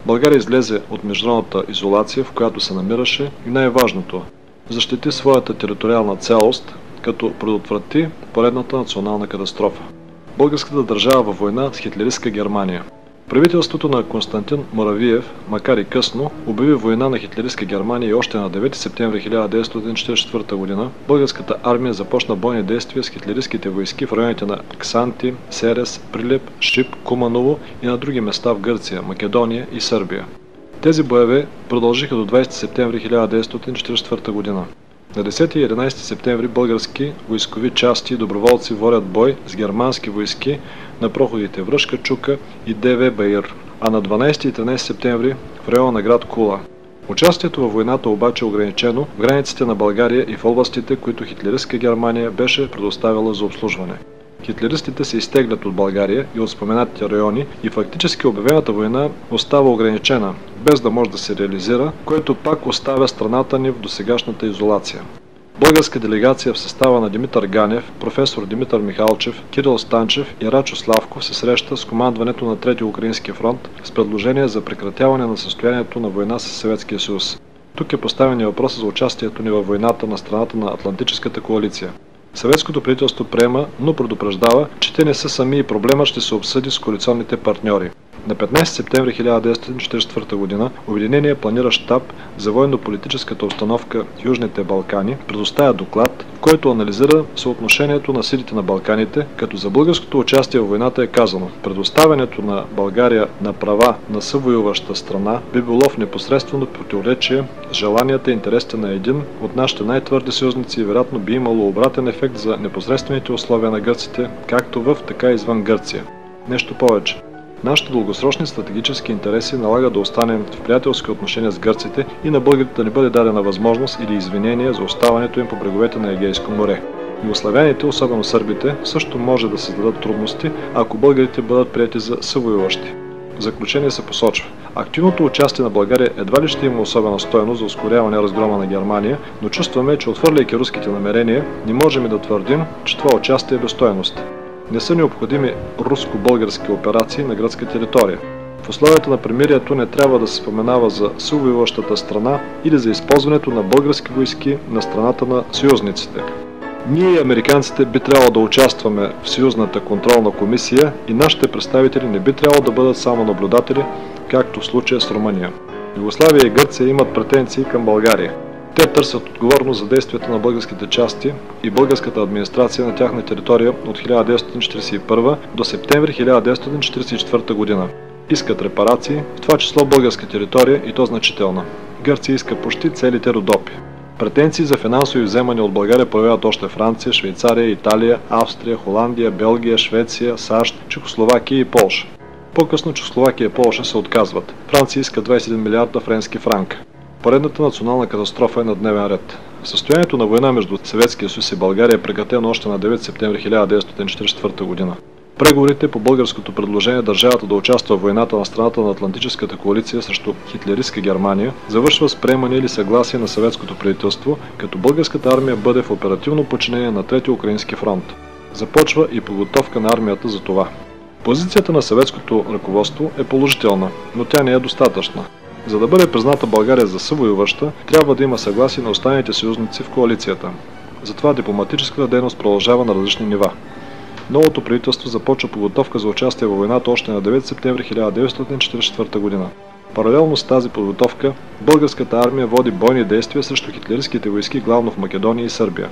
[SPEAKER 2] България излезе от международната изолация, в която се намираше, и най-важното – защити своята териториална цялост, като предотврати поредната национална катастрофа. Българската държава във война с хитлеристка Германия. Правителството на Константин Муравиев, макар и късно, обяви война на хитлеристка Германия и още на 9 септември 1944 г. българската армия започна бойни действия с хитлеристските войски в районите на Ксанти, Серес, Прилеп, Шип, Куманово и на други места в Гърция, Македония и Сърбия. Тези боеве продължиха до 20 септември 1944 г. На 10 и 11 септември български войскови части и доброволци водят бой с германски войски на проходите Връшка Чука и ДВ Баир, а на 12 и 13 септември в района на град Кула. Участието във войната обаче е ограничено в границите на България и в областите, които хитлеристка Германия беше предоставила за обслужване. Хитлеристите се изтеглят от България и от споменатите райони и фактически обявената война остава ограничена, без да може да се реализира, което пак оставя страната ни в досегашната изолация. Българска делегация в състава на Димитър Ганев, професор Димитър Михалчев, Кирил Станчев и Рачо Славков се среща с командването на Трети Украински фронт с предложение за прекратяване на състоянието на война с Съветския съюз. Тук е поставен и въпрос за участието ни във войната на страната на Атлантическата коалиция. Съветското правителство приема, но предупреждава, че те не са сами и проблемът ще се обсъди с коалиционните партньори. На 15 септември 1944 г. Обединение планира щаб за военно-политическата обстановка в Южните Балкани, предоставя доклад, в който анализира съотношението на силите на Балканите, като за българското участие в войната е казано: предоставянето на България на права на съвоюваща страна би било в непосредствено противоречие с желанията и интересите на един от нашите най-твърди съюзници и вероятно би имало обратен ефект за непосредствените условия на гърците, както в, така и извън Гърция. Нещо повече. Нашите дългосрочни стратегически интереси налагат да останем в приятелски отношения с гърците и на българите да не бъде дадена възможност или извинение за оставането им по бреговете на Егейско море. Югославяните, особено сърбите, също може да създадат трудности, ако българите бъдат приети за съвоюващи. В заключение се посочва: активното участие на България едва ли ще има особена стойност за ускоряване разгрома на Германия, но чувстваме, че отвърляйки руските намерения, не можем и да твърдим, че това участие е без стойност. Не са необходими руско-български операции на гръцка територия. В условията на примирието не трябва да се споменава за съвоюващата страна или за използването на български войски на страната на съюзниците. Ние, американците, би трябвало да участваме в съюзната контролна комисия и нашите представители не би трябвало да бъдат само наблюдатели, както в случая с Румъния. Югославия и Гърция имат претенции към България. Те търсят отговорност за действията на българските части и българската администрация на тяхна територия от 1941 до септември 1944 година. Искат репарации, в това число българска територия, и то значителна. Гърция иска почти целите Родопи. Претенции за финансови вземания от България проявяват още Франция, Швейцария, Италия, Австрия, Холандия, Белгия, Швеция, САЩ, Чехословакия и Полша. По-късно Чехословакия и Полша се отказват. Франция иска 21 милиарда френски франка. Поредната национална катастрофа е на дневен ред. Състоянието на война между Съветския съюз и България е прекратено още на 9 септември 1944 година. Преговорите по българското предложение държавата да участва в войната на страната на Атлантическата коалиция срещу хитлеристка Германия завършва с приемане или съгласие на съветското правителство, като българската армия бъде в оперативно подчинение на Трети Украински фронт. Започва и подготовка на армията за това. Позицията на съветското ръководство е положителна, но тя не е достатъчна. За да бъде призната България за съвоюваща, трябва да има съгласие на останалите съюзници в коалицията. Затова дипломатическата дейност продължава на различни нива. Новото правителство започва подготовка за участие във войната още на 9 септември 1944 година. Паралелно с тази подготовка, българската армия води бойни действия срещу хитлеристските войски главно в Македония и Сърбия.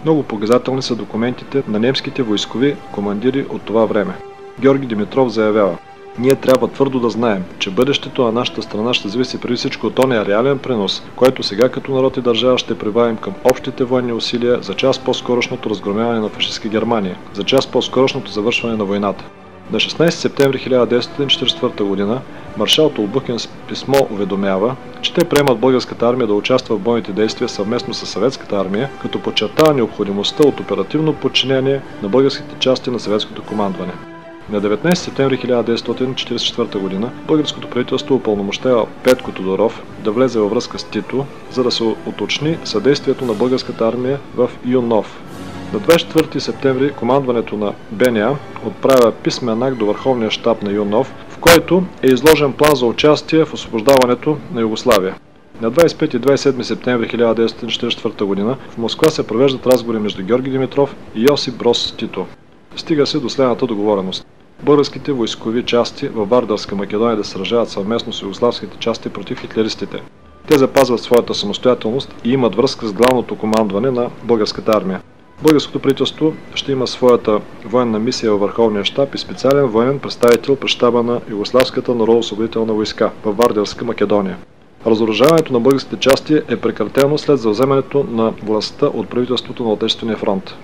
[SPEAKER 2] Много показателни са документите на немските войскови командири от това време. Георги Димитров заявява: ние трябва твърдо да знаем, че бъдещето на нашата страна ще зависи преди всичко от ония реален принос, който сега като народ и държава ще прибавим към общите военни усилия за час по-скорошното разгромяване на фашистска Германия, за час по-скорошното завършване на войната. На 16 септември 1944 г. маршал Толбухин с писмо уведомява, че те приемат българската армия да участва в бойните действия съвместно с съветската армия, като подчертава необходимостта от оперативно подчинение на българските части на съветското командване. На 19 септември 1944 г. българското правителство упълномощава Петко Тодоров да влезе във връзка с Тито, за да се уточни съдействието на българската армия в Юнов. На 24 септември командването на БНА отправя писмен акт до Върховния щаб на Юнов, в който е изложен план за участие в освобождаването на Югославия. На 25 и 27 септември 1944 г. в Москва се провеждат разговори между Георги Димитров и Йосип Брос Тито. Стига се до следната договореност: българските войскови части във Вардарска Македония да се сражават съвместно с югославските части против хитлеристите. Те запазват своята самостоятелност и имат връзка с главното командване на българската армия. Българското правителство ще има своята военна мисия във Върховния щаб и специален военен представител при щаба на Югославската народно-освободителна войска във Вардарска Македония. Разоръжаването на българските части е прекратено след завземането на властта от правителството на Отечествения фронт.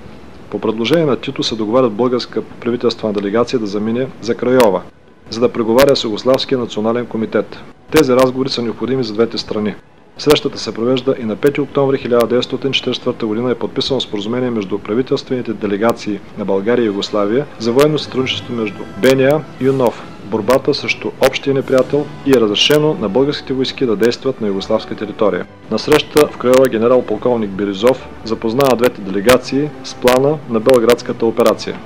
[SPEAKER 2] По предложение на Тито се договарят българска правителствена делегация да замине за Крайова, за да преговаря с Югославския национален комитет. Тези разговори са необходими за двете страни. Срещата се провежда и на 5 октомври 1944 г. е подписано споразумение между правителствените делегации на България и Югославия за военно сътрудничество между БНА и ЮНОФ, борбата срещу общия неприятел, и е разрешено на българските войски да действат на югославска територия. На среща в Крайова генерал-полковник Беризов запознава двете делегации с плана на Белградската операция.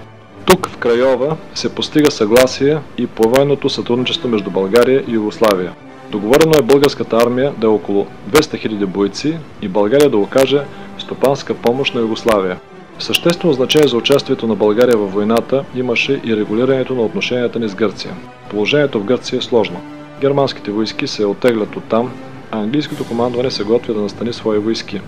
[SPEAKER 2] Тук в Крайова се постига съгласие и по военното сътрудничество между България и Югославия. Договорено е българската армия да е около 200 000 бойци и България да окаже стопанска помощ на Югославия. Съществено значение за участието на България във войната имаше и регулирането на отношенията ни с Гърция. Положението в Гърция е сложно. Германските войски се оттеглят оттам, а английското командване се готви да настани свои войски.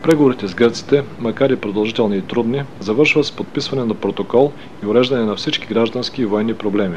[SPEAKER 2] Преговорите с гърците, макар и продължителни и трудни, завършват с подписване на протокол и уреждане на всички граждански и военни проблеми.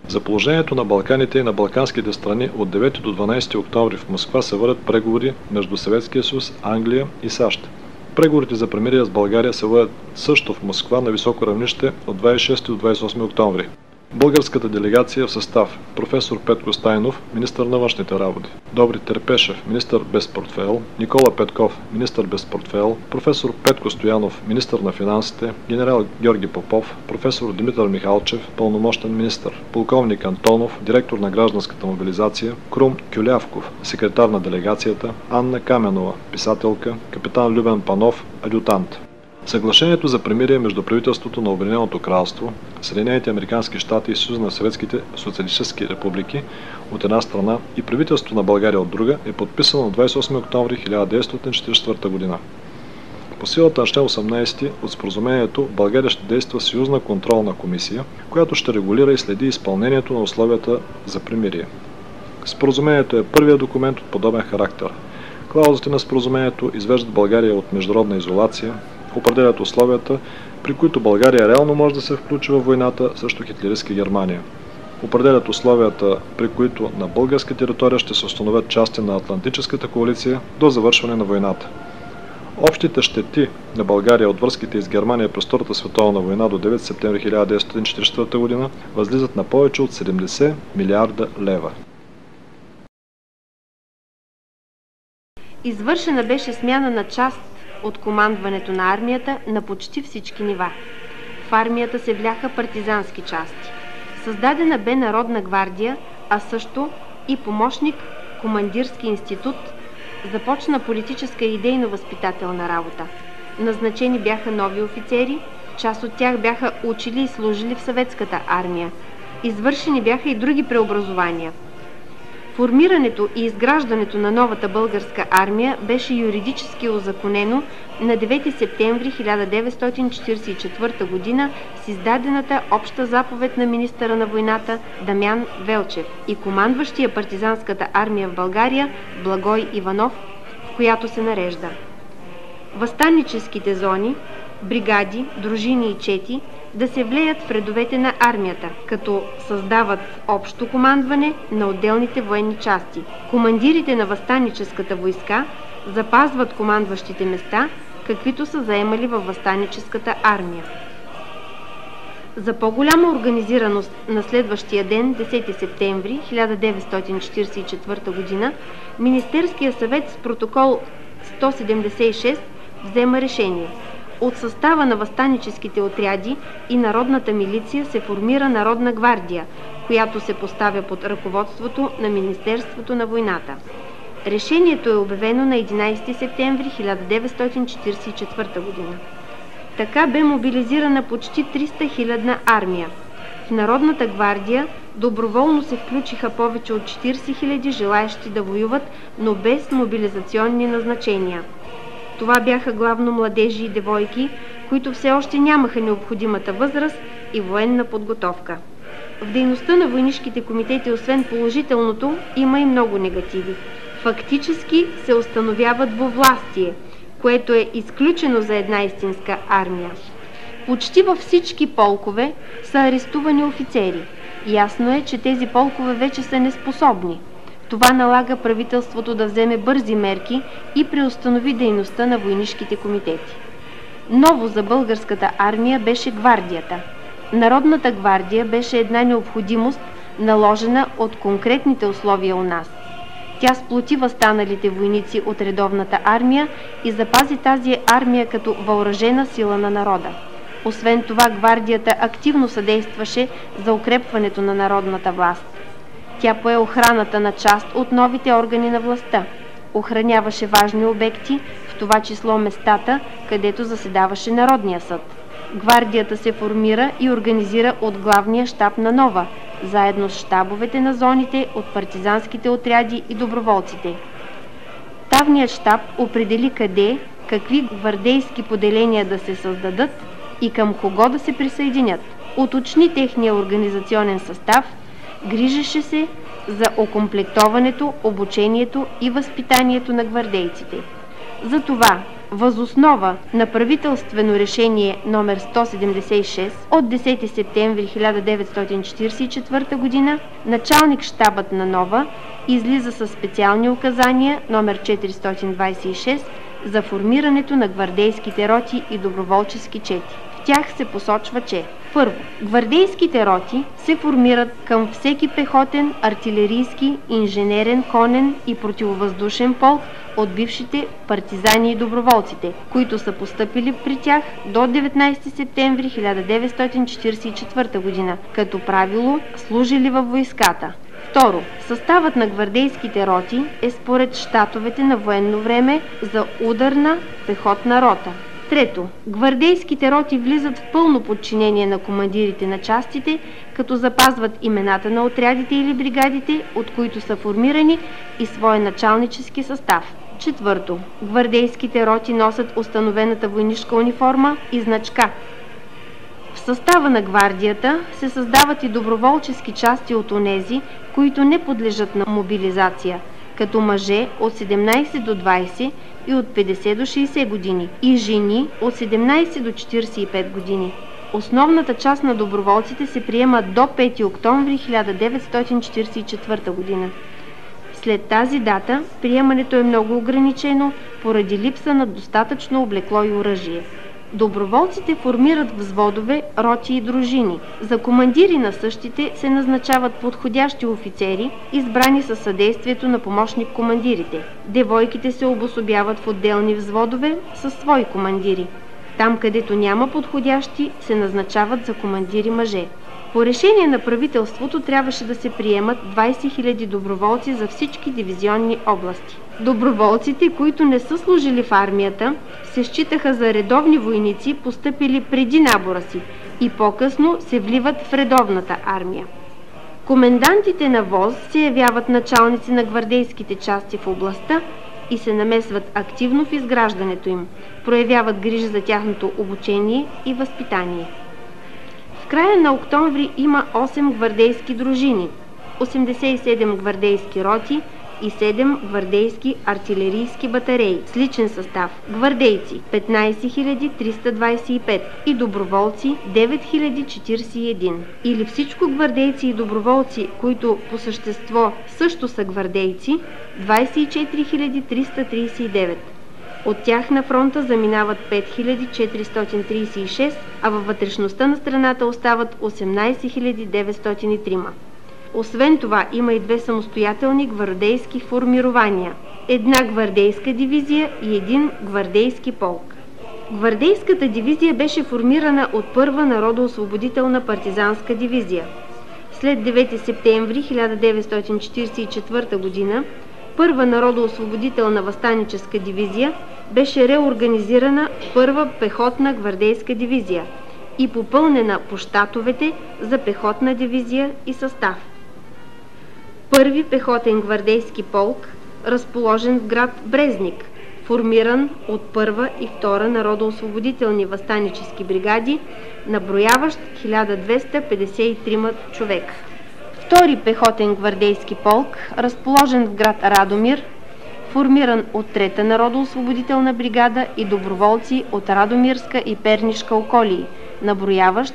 [SPEAKER 2] За положението на Балканите и на балканските страни от 9 до 12 октомври в Москва се водят преговори между Съветския съюз, Англия и САЩ. Преговорите за примирие с България се водят също в Москва на високо равнище от 26 до 28 октомври. Българската делегация в състав: професор Петко Стайнов, министър на външните работи, Добри Терпешев, министър без портфейл, Никола Петков, министър без портфейл, професор Петко Стоянов, министър на финансите, генерал Георги Попов, професор Димитър Михалчев, пълномощен министър, полковник Антонов, директор на гражданската мобилизация, Крум Кюлявков, секретар на делегацията, Анна Каменова, писателка, капитан Любен Панов, адютант. Съглашението за примирие между правителството на Обединеното кралство, Съединените американски щати и Съюза на съветските социалистически републики от една страна и правителството на България от друга е подписано на 28 октомври 1944 г. По силата на член 18 от споразумението България ще действа съюзна контролна комисия, която ще регулира и следи изпълнението на условията за примирие. Споразумението е първият документ от подобен характер. Клаузите на споразумението извеждат България от международна изолация, определят условията, при които България реално може да се включи във войната срещу хитлеристка Германия. Определят условията, при които на българска територия ще се установят части на Атлантическата коалиция до завършване на войната. Общите щети на България от връзките с Германия през Втората световна война до 9 септември 1944 г. възлизат на повече от 70 милиарда лева.
[SPEAKER 3] Извършена беше смяна на част от командването на армията на почти всички нива. В армията се вляха партизански части. Създадена бе Народна гвардия, а също и помощник командирски институт. Започна политическа и идейно-възпитателна работа. Назначени бяха нови офицери, част от тях бяха учили и служили в съветската армия. Извършени бяха и други преобразования. Формирането и изграждането на новата българска армия беше юридически узаконено на 9 септември 1944 г. с издадената обща заповед на министъра на войната Дамян Велчев и командващия партизанската армия в България Благой Иванов, в която се нарежда: въстаническите зони, бригади, дружини и чети да се влеят в редовете на армията, като създават общо командване на отделните военни части. Командирите на въстаническата войска запазват командващите места, каквито са заемали във въстаническата армия. За по-голяма организираност на следващия ден, 10 септември 1944 г., Министерския съвет с протокол 176 взема решение: от състава на въстаническите отряди и народната милиция се формира Народна гвардия, която се поставя под ръководството на Министерството на войната. Решението е обявено на 11 септември 1944 г. Така бе мобилизирана почти 300-хилядна армия. В Народната гвардия доброволно се включиха повече от 40 000 желаещи да воюват, но без мобилизационни назначения. Това бяха главно младежи и девойки, които все още нямаха необходимата възраст и военна подготовка. В дейността на войнишките комитети, освен положителното, има и много негативи. Фактически се установява двувластие, което е изключено за една истинска армия. Почти във всички полкове са арестувани офицери. Ясно е, че тези полкове вече са неспособни. Това налага правителството да вземе бързи мерки и преустанови дейността на войнишките комитети. Ново за българската армия беше гвардията. Народната гвардия беше една необходимост, наложена от конкретните условия у нас. Тя сплоти възстаналите войници от редовната армия и запази тази армия като въоръжена сила на народа. Освен това, гвардията активно съдействаше за укрепването на народната власт. Тя пое охраната на част от новите органи на властта. Охраняваше важни обекти, в това число местата, където заседаваше Народния съд. Гвардията се формира и организира от главния щаб на Нова, заедно с щабовете на зоните от партизанските отряди и доброволците. Тавният щаб определи къде, какви гвардейски поделения да се създадат и към кого да се присъединят. Уточни техния организационен състав, грижеше се за окомплектоването, обучението и възпитанието на гвардейците. Затова, въз основа на правителствено решение номер 176 от 10 септември 1944 г., началник щабът на Нова излиза със специални указания номер 426 за формирането на гвардейските роти и доброволчески чети. В тях се посочва, че: първо, гвардейските роти се формират към всеки пехотен, артилерийски, инженерен, конен и противовъздушен полк от бившите партизани и доброволците, които са постъпили при тях до 19 септември 1944 г., като правило служили във войската. Второ, съставът на гвардейските роти е според щатовете на военно време за ударна пехотна рота. Трето, гвардейските роти влизат в пълно подчинение на командирите на частите, като запазват имената на отрядите или бригадите, от които са формирани, и своя началнически състав. Четвърто, гвардейските роти носят установената войнишка униформа и значка. В състава на гвардията се създават и доброволчески части от онези, които не подлежат на мобилизация, като мъже от 17 до 20 и от 50 до 60 години и жени от 17 до 45 години. Основната част на доброволците се приема до 5 октомври 1944 година. След тази дата приемането е много ограничено поради липса на достатъчно облекло и оръжие. Доброволците формират взводове, роти и дружини. За командири на същите се назначават подходящи офицери, избрани със съдействието на помощник-командирите. Девойките се обособяват в отделни взводове със свои командири. Там, където няма подходящи, се назначават за командири мъже. По решение на правителството трябваше да се приемат 20 000 доброволци за всички дивизионни области. Доброволците, които не са служили в армията, се считаха за редовни войници, постъпили преди набора си, и по-късно се вливат в редовната армия. Комендантите на ВОЗ се явяват началници на гвардейските части в областта и се намесват активно в изграждането им, проявяват грижа за тяхното обучение и възпитание. В края на октомври има 8 гвардейски дружини, 87 гвардейски роти и 7 гвардейски артилерийски батареи с личен състав. Гвардейци 15 325 и доброволци 9041. Или всичко гвардейци и доброволци, които по същество също са гвардейци, 24 339. От тях на фронта заминават 5436, а във вътрешността на страната остават 18 903. Освен това има и 2 самостоятелни гвардейски формирования, една гвардейска дивизия и 1 гвардейски полк. Гвардейската дивизия беше формирана от Първа народоосвободителна партизанска дивизия. След 9 септември 1944 г. Първа народоосвободителна въстаническа дивизия беше реорганизирана в Първа пехотна гвардейска дивизия и попълнена по щатовете за пехотна дивизия и състав. Първи пехотен гвардейски полк, разположен в град Брезник, формиран от Първа и Втора народоосвободителни въстанически бригади, наброяващ 1253 човека. Втори пехотен гвардейски полк, разположен в град Радомир, формиран от Трета народоосвободителна бригада и доброволци от Радомирска и Пернишка околии, наброяващ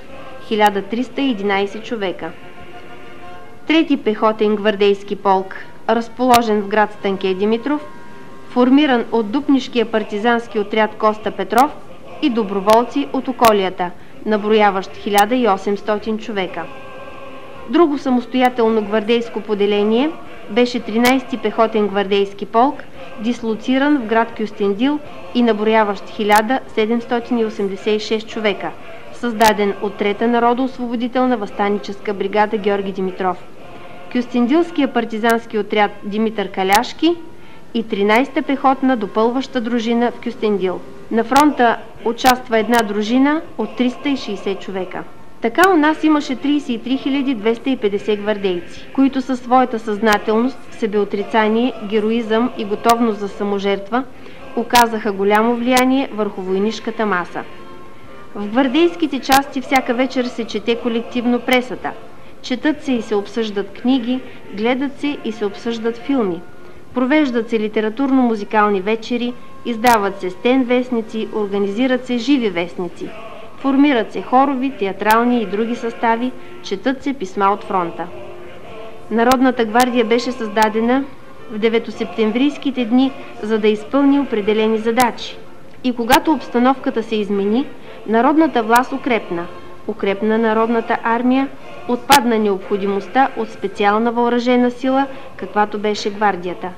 [SPEAKER 3] 1311 човека. Трети пехотен гвардейски полк, разположен в град Станке Димитров, формиран от Дупнишкия партизански отряд Коста Петров и доброволци от околията, наброяващ 1800 човека. Друго самостоятелно гвардейско поделение беше 13-ти пехотен гвардейски полк, дислоциран в град Кюстендил и наброяващ 1786 човека, създаден от 3-та народоосвободителна въстаническа бригада Георги Димитров, Кюстендилския партизански отряд Димитър Каляшки и 13-та пехотна допълваща дружина в Кюстендил. На фронта участва една дружина от 360 човека. Така у нас имаше 33 250 гвардейци, които със своята съзнателност, себеотрицание, героизъм и готовност за саможертва оказаха голямо влияние върху войнишката маса. В гвардейските части всяка вечер се чете колективно пресата. Четат се и се обсъждат книги, гледат се и се обсъждат филми. Провеждат се литературно-музикални вечери, издават се стен-вестници, организират се живи вестници. Формират се хорови, театрални и други състави, четат се писма от фронта. Народната гвардия беше създадена в 9-септемврийските дни, за да изпълни определени задачи. И когато обстановката се измени, народната власт укрепна. Укрепна народната армия, отпадна необходимостта от специална въоръжена сила, каквато беше гвардията.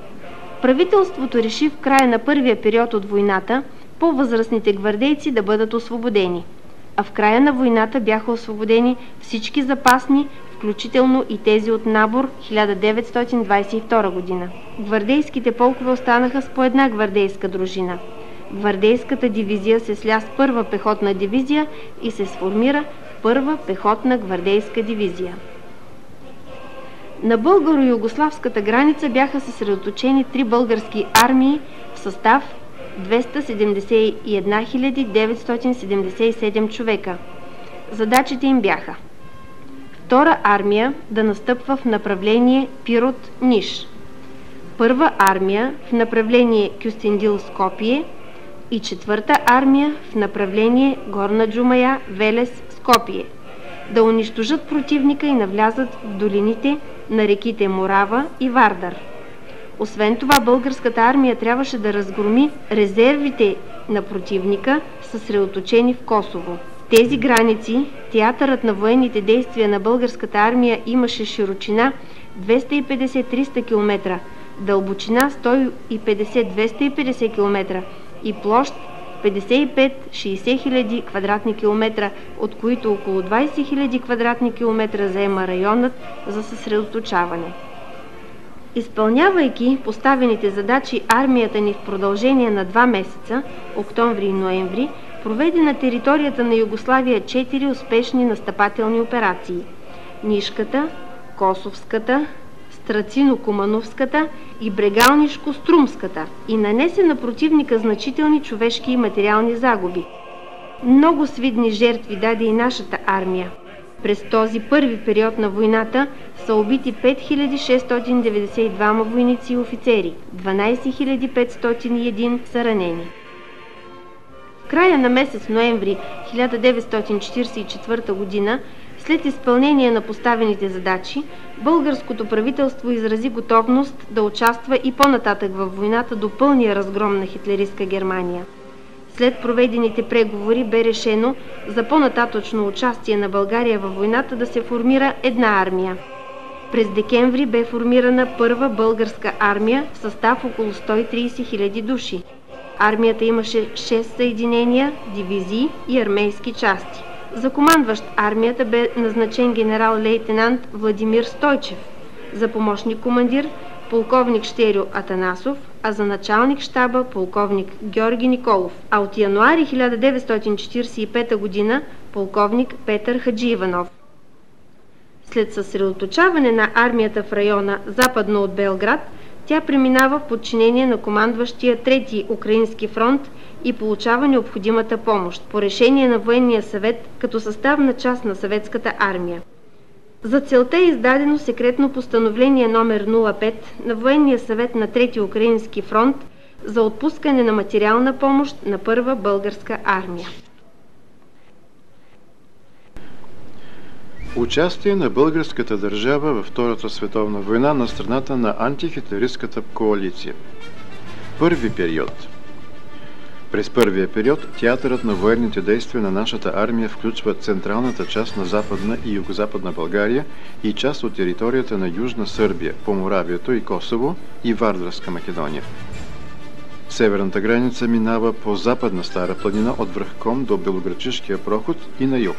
[SPEAKER 3] Правителството реши в края на първия период от войната по-възрастните гвардейци да бъдат освободени. А в края на войната бяха освободени всички запасни, включително и тези от набор 1922 година. Гвардейските полкове останаха с по една гвардейска дружина. Гвардейската дивизия се сля с първа пехотна дивизия и се сформира първа пехотна гвардейска дивизия. На българо-югославската граница бяха съсредоточени 3 български армии в състав 271 977 човека. Задачите им бяха: Втора армия да настъпва в направление Пирот-Ниш, Първа армия в направление Кюстендил-Скопие и Четвърта армия в направление Горна Джумая, Велес, Скопие, да унищожат противника и навлязат в долините на реките Морава и Вардар. Освен това, българската армия трябваше да разгроми резервите на противника, съсредоточени в Косово. В тези граници театърът на военните действия на българската армия имаше широчина 250-300 км, дълбочина 150-250 км и площ 55-60 хиляди квадратни километра, от които около 20 хиляди квадратни километра заема районът за съсредоточаване. Изпълнявайки поставените задачи, армията ни в продължение на 2 месеца, октомври и ноември, проведе на територията на Югославия 4 успешни настъпателни операции – Нишката, Косовската, Страцино-Кумановската и Брегалнишко-Струмската, и нанесе на противника значителни човешки и материални загуби. Много свидни жертви даде и нашата армия. През този първи период на войната са убити 5692 войници и офицери, 12501 са ранени. В края на месец ноември 1944 година, след изпълнение на поставените задачи, българското правителство изрази готовност да участва и по-нататък във войната до пълния разгром на хитлеристка Германия. След проведените преговори бе решено за по-нататъчно участие на България във войната да се формира една армия. През декември бе формирана първа българска армия в състав около 130 000 души. Армията имаше 6 съединения, дивизии и армейски части. За командващ армията бе назначен генерал-лейтенант Владимир Стойчев, за помощник командир полковник Щерьо Атанасов, а за началник щаба полковник Георги Николов, а от януари 1945 година полковник Петър Хаджииванов. След съсредоточаване на армията в района западно от Белград, тя преминава в подчинение на командващия Трети Украински фронт и получава необходимата помощ по решение на Военния съвет като съставна част на съветската армия. За целта е издадено секретно постановление номер 05 на Военния съвет на Трети Украински фронт за отпускане на материална помощ на Първа българска армия.
[SPEAKER 1] Участие на българската държава във Втората световна война на страната на антихитлеристката коалиция. Първи период. През първия период театърът на военните действия на нашата армия включва централната част на Западна и Югозападна България и част от територията на Южна Сърбия, Поморавието и Косово и Вардарска Македония. Северната граница минава по Западна Стара планина от връх Ком до Белоградчишкия проход и на юг.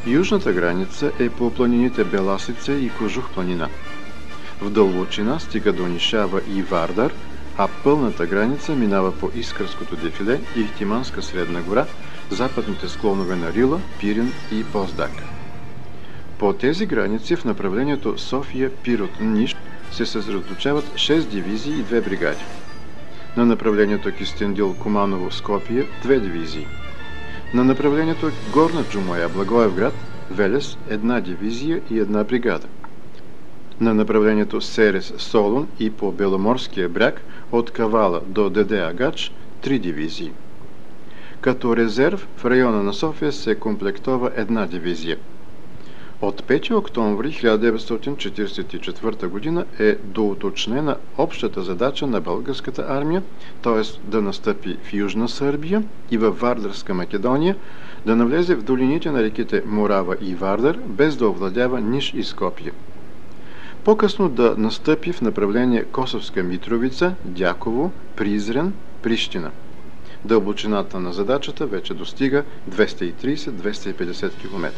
[SPEAKER 1] Южната граница е по планините Беласица и Кожух планина. В дълбочина стига до Нишава и Вардар, а пълната граница минава по Искърското дефиле и Ихтиманска Средна гора, западните склонове на Рила, Пирин и Боздак. По тези граници в направлението София-Пирот-Ниш се съсредоточават 6 дивизии и 2 бригади. На направлението Кюстендил-Куманово-Скопие 2 дивизии. На направлението Горна Джумоя, Благоевград, Велес 1 дивизия и 1 бригада. На направлението Серес-Солун и по Беломорския бряг от Кавала до Деде-Агач 3 дивизии. Като резерв в района на София се комплектова 1 дивизия. От 5 октомври 1944 г. е доуточнена общата задача на българската армия, т.е. да настъпи в Южна Сърбия и във Вардарска Македония, да навлезе в долините на реките Морава и Вардар, без да овладява Ниш и Скопие. По-късно да настъпи в направление Косовска Митровица, Дяково, Призрен, Прищина. Дълбочината на задачата вече достига 230-250 км.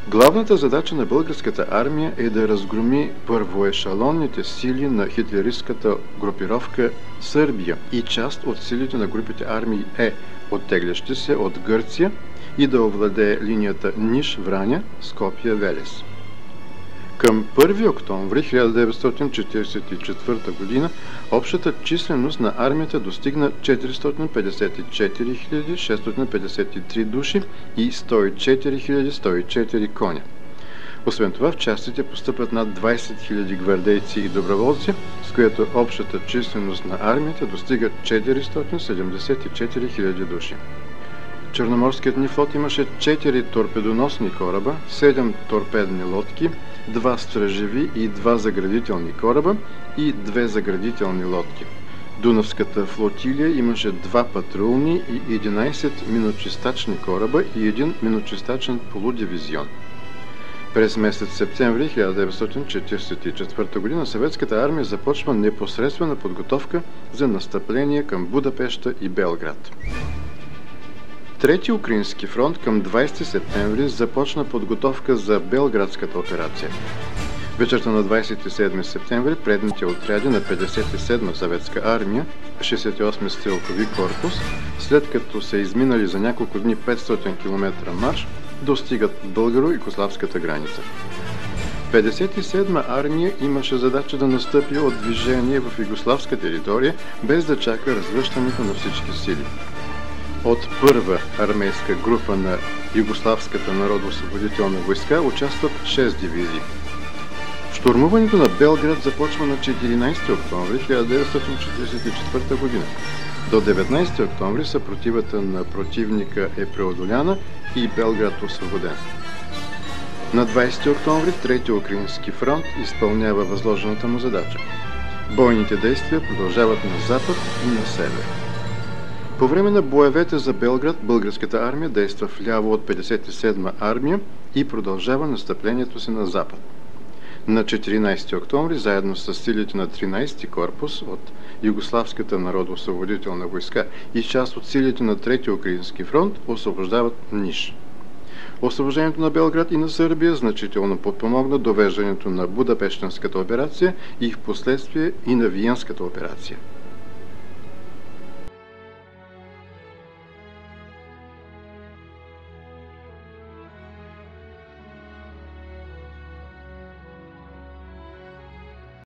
[SPEAKER 1] Главната задача на българската армия е да разгроми първоешалонните сили на хитлеристската групировка Сърбия и част от силите на групите армии Е, оттеглящи се от Гърция, и да овладее линията Ниш-Враня, Скопия-Велес. Към 1 октомври 1944 г. общата численост на армията достигна 454 653 души и 104 104 коня. Освен това, в частите постъпват над 20 000 гвардейци и доброволци, с което общата численост на армията достига 474 000 души. Черноморският ни флот имаше 4 торпедоносни кораба, 7 торпедни лодки, 2 стражеви и 2 заградителни кораба и 2 заградителни лодки. Дунавската флотилия имаше 2 патрулни и 11 миночистачни кораба и 1 миночистачен полудивизион. През месец септември 1944 г. съветската армия започва непосредствена подготовка за настъпление към Будапеща и Белград. Трети украински фронт към 20 септември започна подготовка за Белградската операция. Вечерта на 27 септември предните отряди на 57-ма съветска армия, 68-ми стрелкови корпус, след като са изминали за няколко дни 500 км марш, достигат българо-югославската граница. 57-ма армия имаше задача да настъпи от движение в югославска територия, без да чака развръщането на всички сили. От първа армейска група на Югославската народно-освободителна войска участват 6 дивизии. Штурмуването на Белград започва на 14 октомври 1944 г. До 19 октомври съпротивата на противника е преодоляна и Белград освободен. На 20 октомври Трети украински фронт изпълнява възложената му задача. Бойните действия продължават на запад и на север. По време на боевете за Белград, българската армия действа вляво от 57-ма армия и продължава настъплението си на запад. На 14 октомври, заедно с силите на 13-ти корпус от Югославската народно-освободителна войска и част от силите на Трети украински фронт, освобождават Ниш. Освобождението на Белград и на Сърбия значително подпомогна довеждането на Будапештенската операция и в последствие и на Виенската операция.